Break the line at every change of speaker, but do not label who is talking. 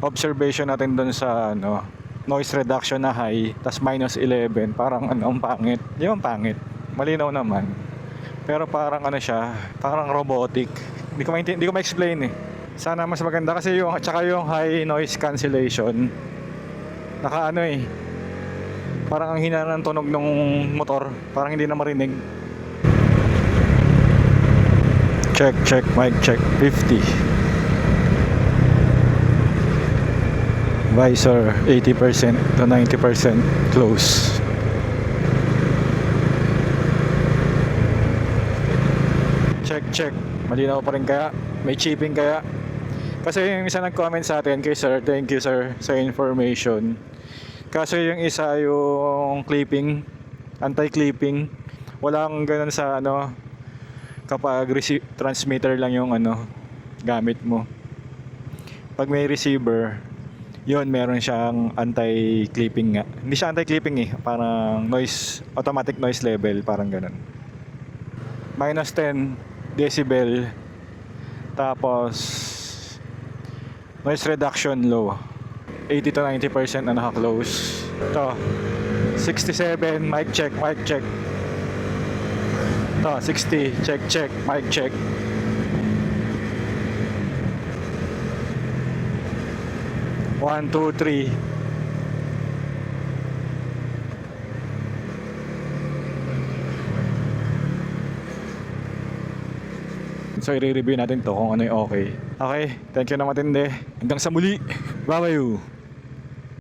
observation natin dun sa ano, noise reduction na high, tas -11, parang ano, ang pangit. Di ba ang pangit? Malinaw naman. Pero parang ano siya, parang robotic. Hindi ko ma-explain eh. Sana mas maganda kasi yung tsaka yung high noise cancellation. Naka ano eh. Parang ang hina ng tunog ng motor, parang hindi na marinig. Check, mic check, 50. Visor 80% to 90% close. Check. Malinaw pa rin kaya? May chipping kaya? Kasi yung isa nag-comment sa atin kay sir, thank you sir sa information. Kasi yung isa yung clipping, anti-clipping. Walang ganun sa ano, kapag transmitter lang yung ano, gamit mo. Pag may receiver, yun meron siyang anti-clipping nga. Hindi siya anti-clipping eh, parang noise, automatic noise level, parang ganun. -10 decibel. Tapos noise reduction low, 80 to 90% na naka-close. Ito 67, mic check. Ito 60, check, mic check. One, two, three. So i-review natin to kung ano yung okay. Okay, thank you na matindi. Hanggang sa muli. Bye-bye.